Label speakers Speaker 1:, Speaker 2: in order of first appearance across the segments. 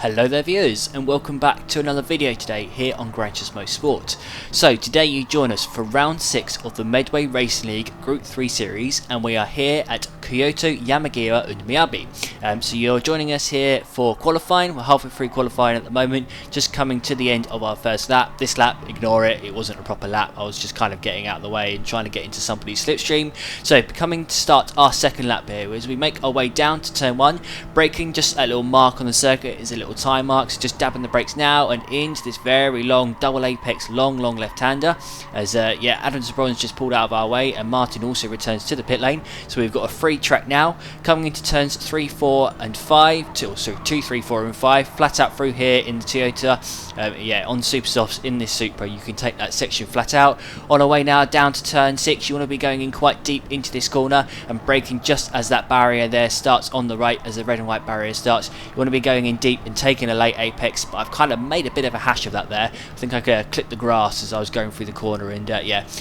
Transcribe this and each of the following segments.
Speaker 1: Hello there viewers, and welcome back to another video today here on Gran Turismo Sport. So today you join us for round 6 of the Medway Racing League Group 3 series, and we are here at Kyoto Yamagira and Miyabi. So you're joining us here for qualifying. We're halfway through qualifying at the moment, just coming to the end of our first lap. This lap, ignore it, it wasn't a proper lap. I was just kind of getting out of the way and trying to get into somebody's slipstream. So coming to start our second lap here as we make our way down to turn 1, braking just a little mark on the circuit is a little time marks, just dabbing the brakes now and into this very long double apex long left-hander as Adam Zabron's just pulled out of our way and Martin also returns to the pit lane. So we've got a free track now coming into turns 3, 4 and 5 2, 3, 4 and 5 flat out through here in the Toyota. On Super Softs in this Supra you can take that section flat out. On our way now down to turn 6, you want to be going in quite deep into this corner and braking just as that barrier there starts on the right. As the red and white barrier starts, you want to be going in deep and taking a late apex, but I've kind of made a bit of a hash of that there. I think I clipped the grass as I was going through the corner and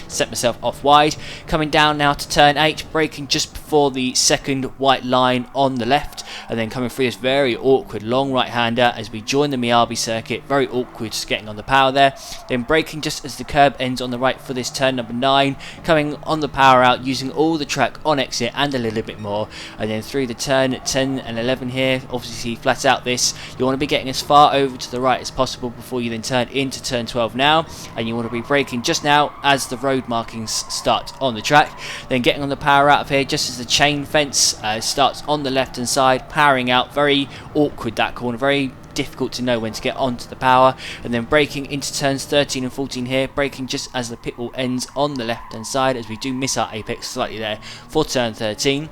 Speaker 1: set myself off wide. Coming down now to turn 8, braking just before the second white line on the left, and then coming through this very awkward long right-hander as we join the Miyabi circuit. Very awkward just getting on the power there. Then braking just as the curb ends on the right for this turn number 9, coming on the power out using all the track on exit and a little bit more, and then through the turn 10 and 11 here, obviously flat out this, you want to be getting as far over to the right as possible before you then turn into turn 12 now, and you want to be braking just now as the road markings start on the track. Then getting on the power out of here just as the chain fence starts on the left hand side, powering out. Very awkward that corner, very difficult to know when to get onto the power, and then braking into turns 13 and 14 here, braking just as the pit wall ends on the left hand side as we do miss our apex slightly there for turn 13.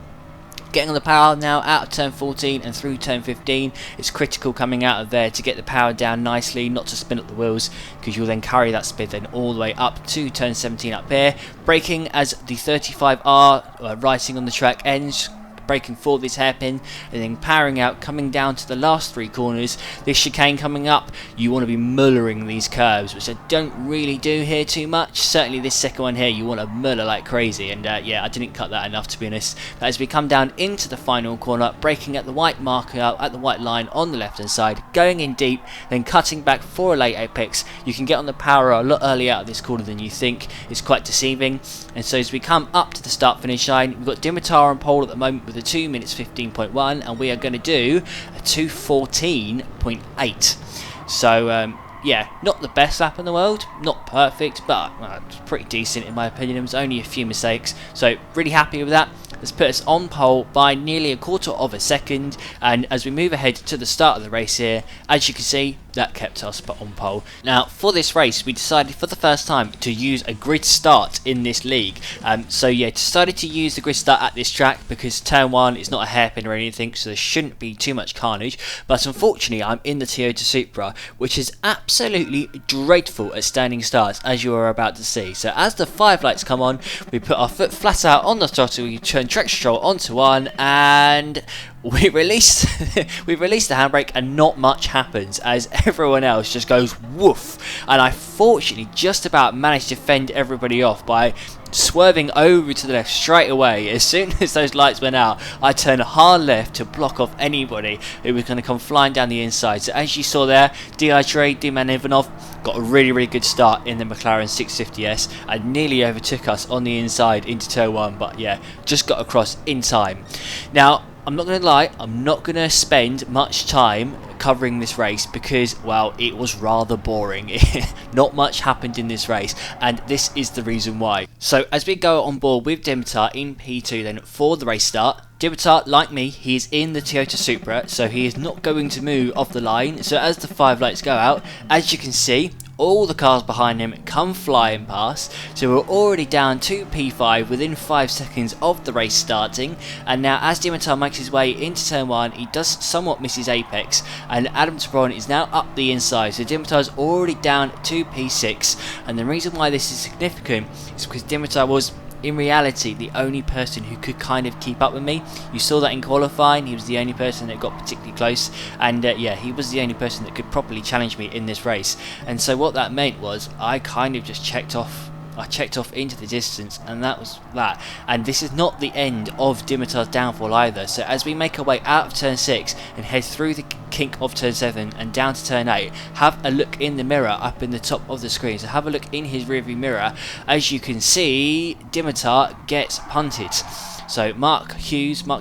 Speaker 1: Getting on the power now out of turn 14 and through turn 15. It's critical coming out of there to get the power down nicely, not to spin up the wheels, because you'll then carry that speed then all the way up to turn 17 up here. Braking as the 35R rising on the track ends, braking for this hairpin, and then powering out, coming down to the last 3 corners. This chicane coming up, you want to be mullering these curves, which I don't really do here too much. Certainly this second one here, you want to muller like crazy, and I didn't cut that enough to be honest. But as we come down into the final corner, braking at the white marker out at the white line on the left hand side, going in deep, then cutting back for a late apex. You can get on the power a lot earlier out of this corner than you think. It's quite deceiving. And so as we come up to the start finish line, we've got Dimitar on pole at the moment with a 2 minutes 15.1, and we are going to do a 2:14.8. So not the best lap in the world, not perfect, but it's pretty decent in my opinion. It was only a few mistakes, so really happy with that. Let's put us on pole by nearly a quarter of a second, and as we move ahead to the start of the race here, as you can see, that kept us on pole. Now for this race we decided for the first time to use a grid start in this league. Decided to use the grid start at this track because turn 1 is not a hairpin or anything, so there shouldn't be too much carnage, but unfortunately I'm in the Toyota Supra, which is absolutely dreadful at standing starts, as you are about to see. So as the 5 lights come on, we put our foot flat out on the throttle, we turn traction control onto 1, and we release the handbrake, and not much happens as everyone else just goes woof. And I fortunately just about managed to fend everybody off by swerving over to the left straight away. As soon as those lights went out, I turned hard left to block off anybody who was going to come flying down the inside. So as you saw there, Diman Ivanov got a really good start in the McLaren 650S and nearly overtook us on the inside into turn 1, but just got across in time. Now I'm not going to lie, I'm not going to spend much time covering this race because, well, it was rather boring. Not much happened in this race, and this is the reason why. So as we go on board with Dimitar in P2 then for the race start, Dimitar, like me, he is in the Toyota Supra, so he is not going to move off the line. So as the 5 lights go out, as you can see, all the cars behind him come flying past, so we're already down to P5 within 5 seconds of the race starting. And now as Dimitar makes his way into turn 1, he does somewhat miss his apex, and Adam Zabron is now up the inside, so Dimitar is already down to P6. And the reason why this is significant is because Dimitar was in reality the only person who could kind of keep up with me. You saw that in qualifying, he was the only person that got particularly close, and he was the only person that could properly challenge me in this race. And so what that meant was I kind of just checked off I checked off into the distance, and that was that. And this is not the end of Dimitar's downfall either. So as we make our way out of turn 6 and head through the kink of turn 7 and down to turn 8, have a look in the mirror up in the top of the screen. So have a look in his rearview mirror. As you can see, Dimitar gets punted. So Mark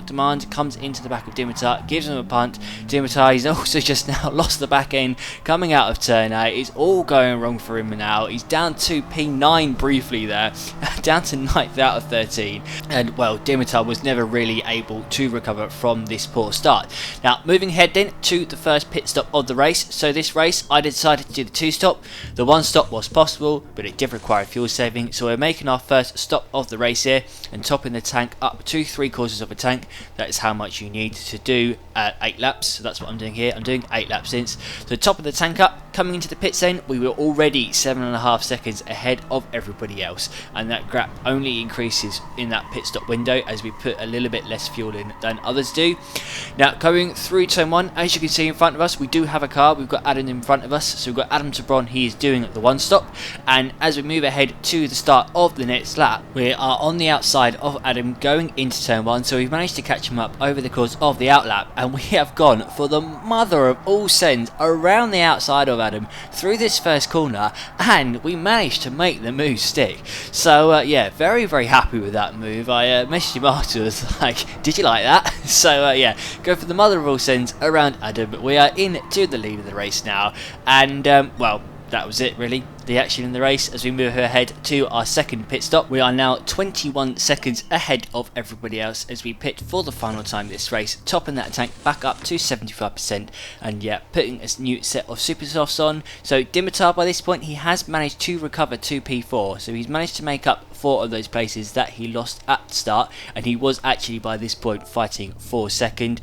Speaker 1: Demand comes into the back of Dimitar, gives him a punt. Dimitar, he's also just now lost the back end coming out of turn 8. It's all going wrong for him now. He's down to P9 briefly there, down to 9th out of 13. And well, Dimitar was never really able to recover from this poor start. Now, moving ahead then to the first pit stop of the race. So this race, I decided to do the 2-stop. The 1-stop was possible, but it did require fuel saving. So we're making our first stop of the race here and topping the tank up to 3/4 of a tank. That is how much you need to do 8 laps. So that's what I'm doing here. I'm doing 8 laps since. So top of the tank up, coming into the pits then, we were already 7.5 seconds ahead of everybody else, and that gap only increases in that pit stop window as we put a little bit less fuel in than others do. Now going through turn 1, as you can see in front of us, we do have a car. We've got Adam in front of us, so we've got Adam Tabron. He is doing the 1-stop, and as we move ahead to the start of the next lap, we are on the outside of Adam going into turn 1, so we've managed to catch him up over the course of the outlap, and we have gone for the mother of all sends around the outside of Adam through this first corner, and we managed to make the move stick. So yeah, very happy with that move. I messaged him afterwards like, did you like that? So yeah, go for the mother of all sends around Adam. We are into the lead of the race now, and well, that was it really, the action in the race. As we move ahead to our second pit stop, we are now 21 seconds ahead of everybody else as we pit for the final time this race, topping that tank back up to 75%, and yeah, putting a new set of super softs on. So Dimitar, by this point, he has managed to recover to P4, so he's managed to make up 4 of those places that he lost at the start, and he was actually by this point fighting for second.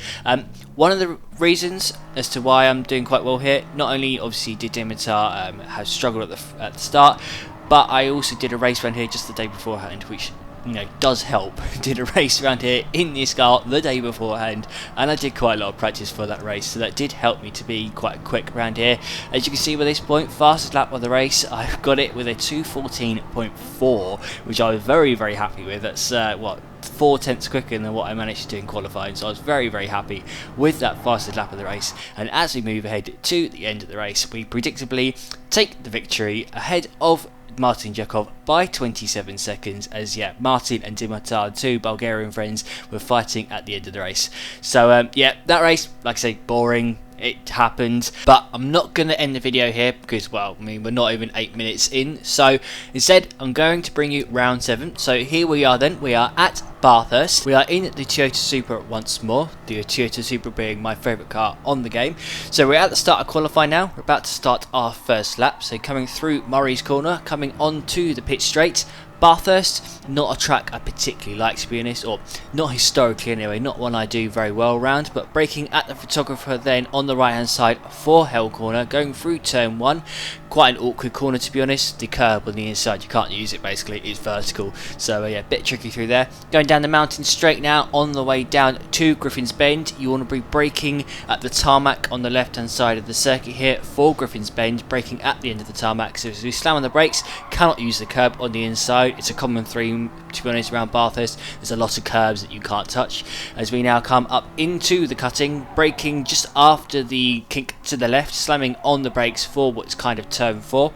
Speaker 1: One of the reasons as to why I'm doing quite well here, not only obviously did Dimitar have struggled at the start, but I also did a race around here just the day beforehand, which, you know, does help. Did a race around here in this car the day beforehand, and I did quite a lot of practice for that race, so that did help me to be quite quick around here. As you can see by this point, fastest lap of the race, I've got it with a 2:14.4, which I was very happy with. That's what, 4 tenths quicker than what I managed to do in qualifying, so I was very happy with that fastest lap of the race. And as we move ahead to the end of the race, we predictably take the victory ahead of Martin Jakov by 27 seconds, as yeah, Martin and Dimitar, 2 Bulgarian friends, were fighting at the end of the race. So yeah, that race, like I say, boring. It happened, but I'm not going to end the video here because, well, I mean, we're not even 8 minutes in. So instead, I'm going to bring you round 7. So here we are then, we are at Bathurst. We are in the Toyota Supra once more, the Toyota Supra being my favourite car on the game. So we're at the start of qualifying now. We're about to start our first lap. So coming through Murray's Corner, coming onto the pit straight. Bathurst, not a track I particularly like, to be honest, or not historically anyway, not one I do very well around, but braking at the photographer then on the right hand side for Hell Corner, going through turn 1, quite an awkward corner to be honest. The curb on the inside, you can't use it basically, it's vertical, so yeah, a bit tricky through there. Going down the mountain straight now, on the way down to Griffin's Bend, you want to be braking at the tarmac on the left hand side of the circuit here for Griffin's Bend, braking at the end of the tarmac, so as we slam on the brakes, cannot use the curb on the inside. It's a common theme, to be honest, around Bathurst. There's a lot of curbs that you can't touch. As we now come up into the cutting, braking just after the kink to the left, slamming on the brakes for what's kind of turn 4.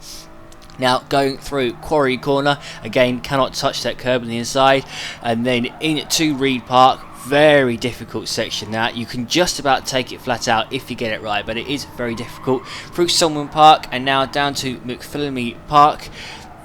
Speaker 1: Now going through Quarry Corner, again cannot touch that curb on the inside, and then into Reed Park. Very difficult section that you can just about take it flat out if you get it right, but it is very difficult. Through Solomon Park and now down to McPhillamy Park.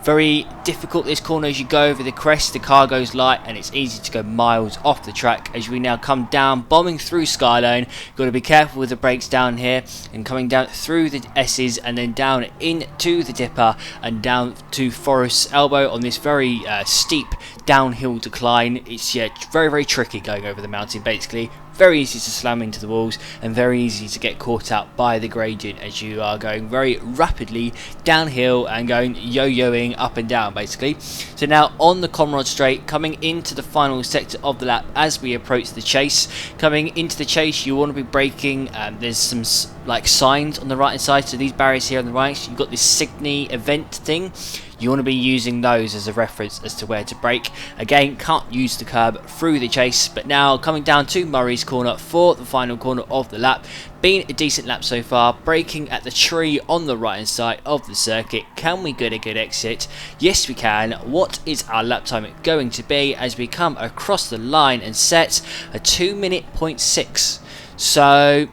Speaker 1: Very difficult this corner. As you go over the crest, the car goes light and it's easy to go miles off the track. As we now come down, bombing through Skyline, got to be careful with the brakes down here, and coming down through the S's and then down into the Dipper and down to Forest's Elbow on this very steep downhill decline. It's yeah, very tricky going over the mountain basically. Very easy to slam into the walls and very easy to get caught out by the gradient as you are going very rapidly downhill and going yo-yoing up and down basically. So now on the Comrade Straight, coming into the final sector of the lap as we approach the chase. Coming into the chase, you want to be braking. There's some like signs on the right hand side, so these barriers here on the right, you've got this Signy event thing. you want to be using those as a reference as to where to brake. Again, can't use the curb through the chase, but now coming down to Murray's corner for the final corner of the lap. Been a decent lap so far, braking at the tree on the right hand side of the circuit. Can we get a good exit? Yes we can. What is our lap time going to be as we come across the line and set a 2:06? So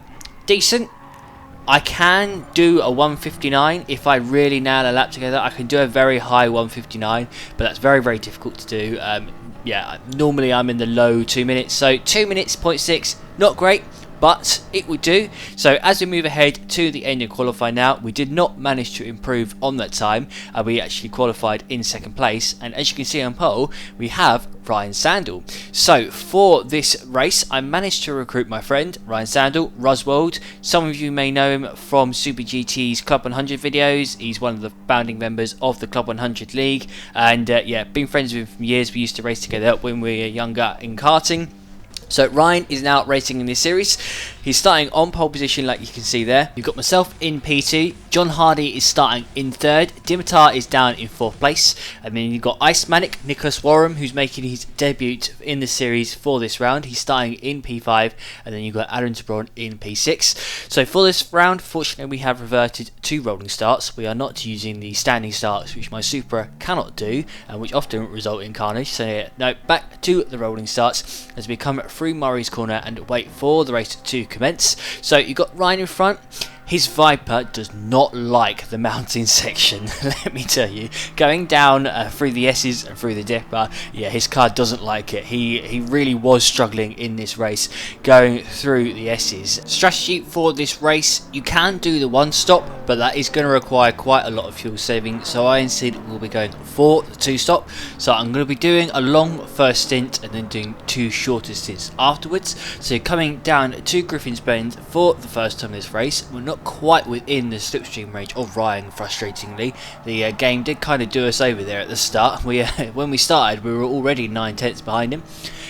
Speaker 1: decent. I can do a 1:59 if I really nail a lap together. I can do a very high 1:59, but that's very difficult to do. Yeah, normally I'm in the low 2 minutes, so 2:06, not great, but it would do. So as we move ahead to the end of qualifying now, we did not manage to improve on that time. We actually qualified in second place, and as you can see on pole, we have Ryan Sandel. So for this race, I managed to recruit my friend Ryan Sandel, Roswald. Some of you may know him from Super GT's Club 100 videos. He's one of the founding members of the Club 100 League, and yeah, been friends with him for years. We used to race together when we were younger in karting. So Ryan is now racing in this series. He's starting on pole position like you can see there. You've got myself in P2. John Hardy is starting in 3rd. Dimitar is down in 4th place. And then you've got Ice Manic, Nicholas Warham, who's making his debut in the series for this round. He's starting in P5. And then you've got Aaron Tebron in P6. So for this round, fortunately, we have reverted to rolling starts. We are not using the standing starts, which my Supra cannot do, and which often result in carnage. So yeah, no, back to the rolling starts as we come through Murray's corner and wait for the race to commence. So you've got Ryan in front. His Viper does not like the mountain section, let me tell you. Going down through the S's and through the dipper, yeah, his car doesn't like it. He really was struggling in this race going through the S's. Strategy for this race, you can do the one stop, but that is going to require quite a lot of fuel saving. So I instead will be going for the 2 stop. So I'm going to be doing a long first stint and then doing 2 shorter stints afterwards. So coming down to Griffin's Bend for the first time in this race, we're not quite within the slipstream range of Ryan, frustratingly. The game did kind of do us over there at the start. When we started, we were already 9/10 behind him.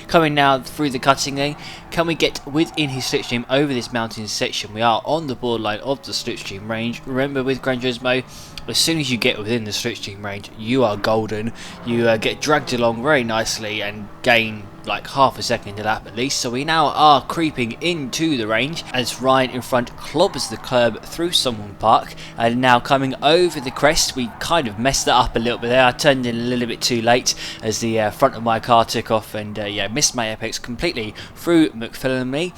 Speaker 1: Coming now through the cutting lane, can we get within his slipstream over this mountain section? We are on the borderline of the slipstream range. Remember, with Gran Turismo, as soon as you get within the slipstream range, you are golden. You get dragged along very nicely and gain like half a second a lap at least. So we now are creeping into the range as Ryan in front clobbers the curb through Sunwoln Park, and now coming over the crest. We kind of messed that up a little bit there. I turned in a little bit too late as the front of my car took off, and yeah, missed my apex completely through McPhillamy.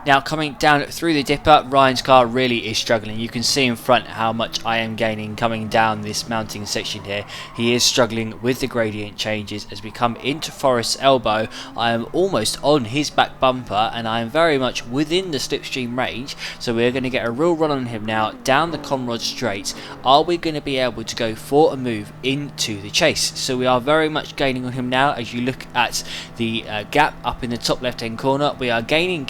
Speaker 1: Now coming down through the dipper, Ryan's car really is struggling. You can see in front how much I am gaining coming down this mounting section here. He is struggling with the gradient changes as we come into Forest's elbow. I am almost on his back bumper and I am very much within the slipstream range. So we're going to get a real run on him now down the Conrod Straight. Are we going to be able to go for a move into the chase? So we are very much gaining on him now. As you look at the gap up in the top left hand corner, we are gaining,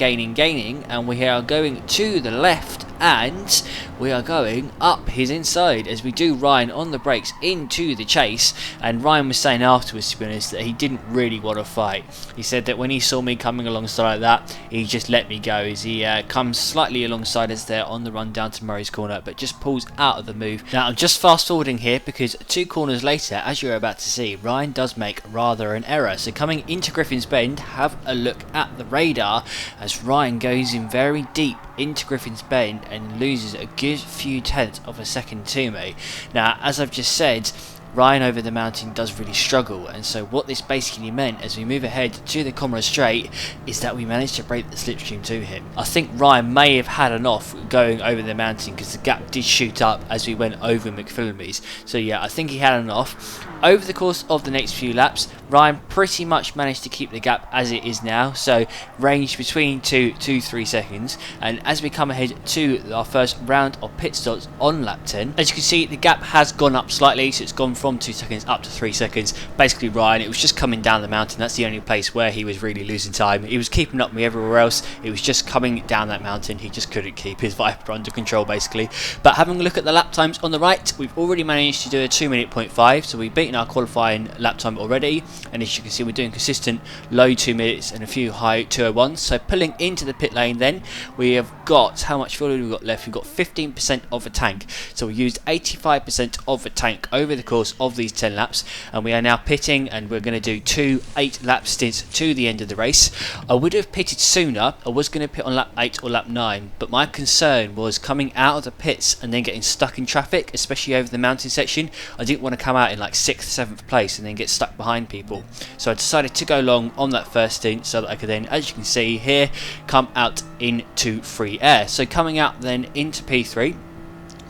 Speaker 1: and we are going to the left, and we are going up his inside as we do Ryan on the brakes into the chase. And Ryan was saying afterwards, to be honest, that he didn't really want to fight. He said that when he saw me coming alongside like that, he just let me go as he comes slightly alongside us there on the run down to Murray's corner, but just pulls out of the move. Now I'm just fast forwarding here because 2 corners later, as you're about to see, Ryan does make rather an error. So coming into Griffin's Bend, have a look at the radar as Ryan goes in very deep into Griffin's Bend and loses a good few tenths of a second to me. Now, as I've just said, Ryan over the mountain does really struggle, and so what this basically meant as we move ahead to the Conrod Straight is that we managed to break the slipstream to him. I think Ryan may have had enough going over the mountain because the gap did shoot up as we went over McPhillamy's. So yeah, I think he had enough. Over the course of the next few laps, Ryan pretty much managed to keep the gap as it is now, so range between 2-3 seconds. And as we come ahead to our first round of pit stops on lap 10, as you can see, the gap has gone up slightly, so it's gone from 2 seconds up to 3 seconds. Basically, Ryan, it was just coming down the mountain. That's the only place where he was really losing time. He was keeping up with me everywhere else. It was just coming down that mountain. He just couldn't keep his Viper under control, basically. But having a look at the lap times on the right, we've already managed to do a 2:05, so we've beaten our qualifying lap time already. And as you can see, we're doing consistent low 2 minutes and a few high 2:01s. So pulling into the pit lane then, we have got, how much fuel have we got left? We've got 15% of a tank. So we used 85% of a tank over the course course of these 10 laps, and we are now pitting, and we're going to do 2 8-lap stints to the end of the race. I would have pitted sooner. I was going to pit on lap 8 or lap 9, but my concern was coming out of the pits and then getting stuck in traffic, especially over the mountain section. I didn't want to come out in like 6th, 7th place and then get stuck behind people. So I decided to go long on that first stint so that I could then, as you can see here, come out into free air. So coming out then into P3,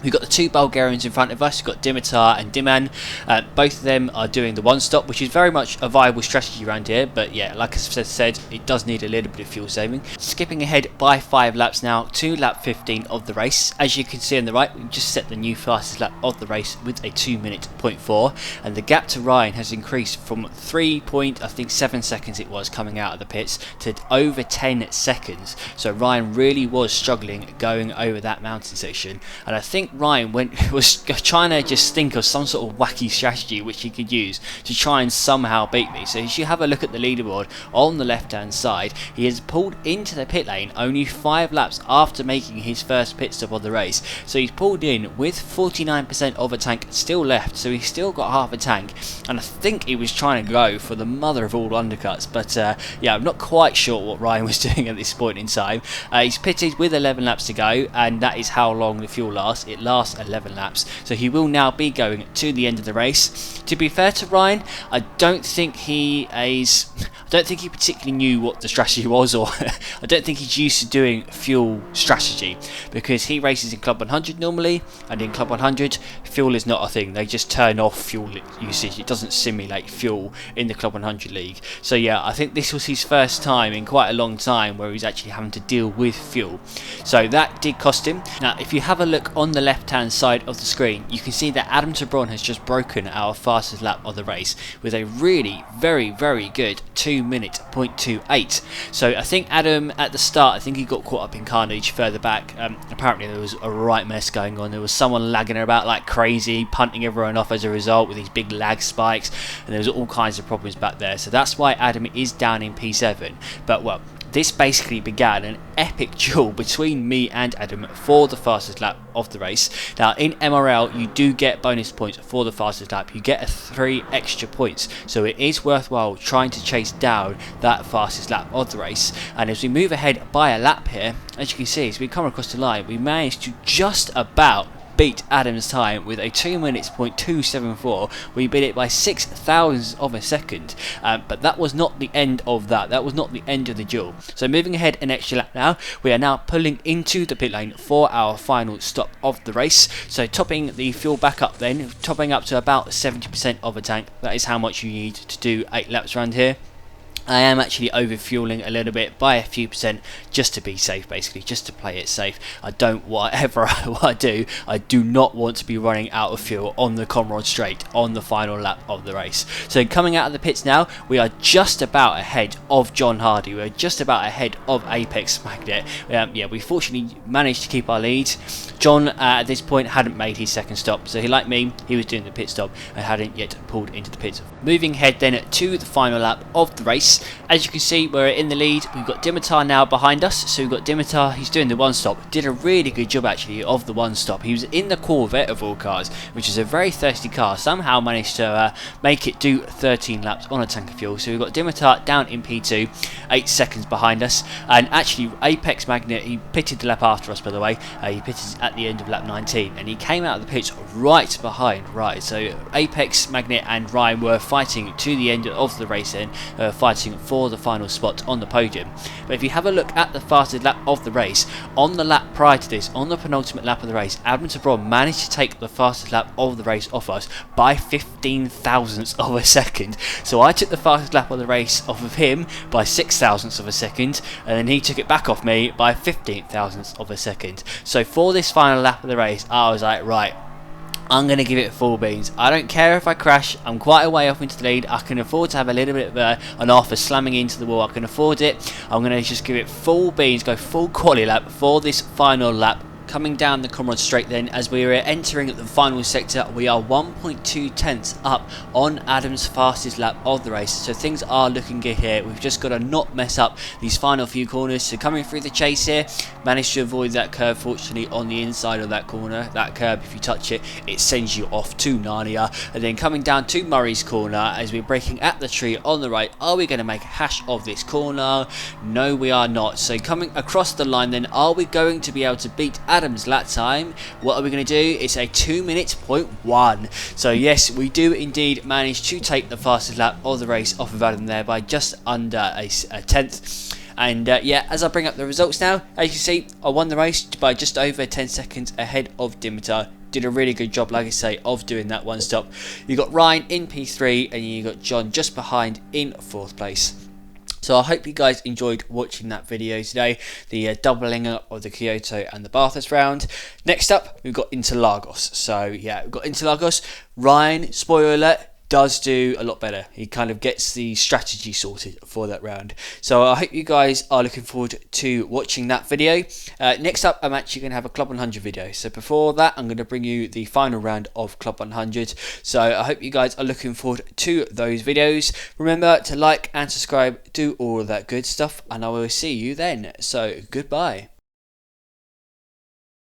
Speaker 1: we've got the 2 Bulgarians in front of us. We've got Dimitar and Diman. Both of them are doing the one stop, which is very much a viable strategy around here. But yeah, like I said, it does need a little bit of fuel saving. Skipping ahead by 5 laps now to lap 15 of the race. As you can see on the right, we've just set the new fastest lap of the race with a 2:0.4, and the gap to Ryan has increased from 3.7 seconds it was coming out of the pits to over 10 seconds. So Ryan really was struggling going over that mountain section, and I think Ryan was trying to just think of some sort of wacky strategy which he could use to try and somehow beat me. So as you have a look at the leaderboard on the left hand side, he has pulled into the pit lane only 5 laps after making his first pit stop of the race. So he's pulled in with 49% of a tank still left, so he's still got half a tank, and I think he was trying to go for the mother of all undercuts. But yeah, I'm not quite sure what Ryan was doing at this point in time. He's pitted with 11 laps to go, and that is how long the fuel lasts. It lasts 11 laps, so he will now be going to the end of the race. To be fair to Ryan, I don't think he particularly knew what the strategy was, or I don't think he's used to doing fuel strategy, because he races in Club 100 normally, and in Club 100 fuel is not a thing. They just turn off fuel usage. It doesn't simulate fuel in the Club 100 league. So yeah, I think this was his first time in quite a long time where he's actually having to deal with fuel, so that did cost him. Now if you have a look on the left hand side of the screen, you can see that Adam Tebron has just broken our fastest lap of the race with a really very good 2:0.28. So I think Adam at the start, I think he got caught up in carnage further back. Apparently there was a right mess going on. There was someone lagging about like crazy, punting everyone off as a result with these big lag spikes, and there was all kinds of problems back there. So that's why Adam is down in P7. But well, this basically began an epic duel between me and Adam for the fastest lap of the race. Now in MRL you do get bonus points for the fastest lap. You get 3 extra points, so it is worthwhile trying to chase down that fastest lap of the race. And as we move ahead by a lap here, as you can see, as we come across the line, we managed to just about beat Adam's time with a 2:0.274. We beat it by 6,000ths of a second, but that was not the end of that. That was not the end of the duel. So moving ahead an extra lap now, we are now pulling into the pit lane for our final stop of the race. So topping the fuel back up then, topping up to about 70% of a tank. That is how much you need to do 8 laps around here. I am actually over fueling a little bit by a few percent just to be safe, basically, just to play it safe. I don't, whatever I do, I do not want to be running out of fuel on the Conrod Straight on the final lap of the race. So coming out of the pits now, we are just about ahead of John Hardy. We're just about ahead of Apex Magnet. Yeah, we fortunately managed to keep our lead. John at this point hadn't made his second stop, so he, like me, he was doing the pit stop and hadn't yet pulled into the pits. Moving ahead then to the final lap of the race. As you can see, we're in the lead. We've got Dimitar now behind us. So we've got Dimitar, he's doing the one stop. Did a really good job actually of the one stop. He was in the Corvette of all cars, which is a very thirsty car. Somehow managed to make it do 13 laps on a tank of fuel. So we've got Dimitar down in P2, 8 seconds behind us. And actually Apex Magnet, he pitted the lap after us, by the way. He pitted at the end of lap 19, and he came out of the pits right behind Ryan. So Apex Magnet and Ryan were fighting to the end of the race then, fighting for the final spot on the podium. But if you have a look at the fastest lap of the race, on the lap prior to this, on the penultimate lap of the race, Adam Tebron managed to take the fastest lap of the race off us by 15,000ths of a second. So I took the fastest lap of the race off of him by 6,000ths of a second, and then he took it back off me by 15,000ths of a second. So for this final lap of the race, I was like, right, I'm going to give it full beans. I don't care if I crash. I'm quite a way off into the lead. I can afford to have a little bit of an off for slamming into the wall. I can afford it. I'm going to just give it full beans, go full quali lap for this final lap Coming down the Comrade straight then, as we are entering the final sector, we are 1.2 tenths up on Adam's fastest lap of the race, so things are looking good here. We've just got to not mess up these final few corners. So coming through the chase here, managed to avoid that curve fortunately on the inside of that corner. That curb, if you touch it, it sends you off to Narnia. And then coming down to Murray's corner, as we're braking at the tree on the right, are we going to make a hash of this corner? No, we are not. So coming across the line then, are we going to be able to beat Adam's lap time? What are we going to do? It's a 2:01. So yes, we do indeed manage to take the fastest lap of the race off of Adam there by just under a tenth. And yeah, as I bring up the results now, as you can see, I won the race by just over 10 seconds ahead of Dimitar. Did a really good job, like I say, of doing that one stop. You got Ryan in P3 and you got John just behind in 4th place. So I hope you guys enjoyed watching that video today, the doubling up of the Kyoto and the Bathurst round. Next up, we've got Interlagos. So yeah, we've got Interlagos. Ryan, spoiler alert, does do a lot better. He kind of gets the strategy sorted for that round. So I hope you guys are looking forward to watching that video. Next up, I'm actually going to have a Club 100 video. So before that, I'm going to bring you the final round of Club 100. So I hope you guys are looking forward to those videos. Remember to like and subscribe, do all of that good stuff, and I will see you then. So goodbye.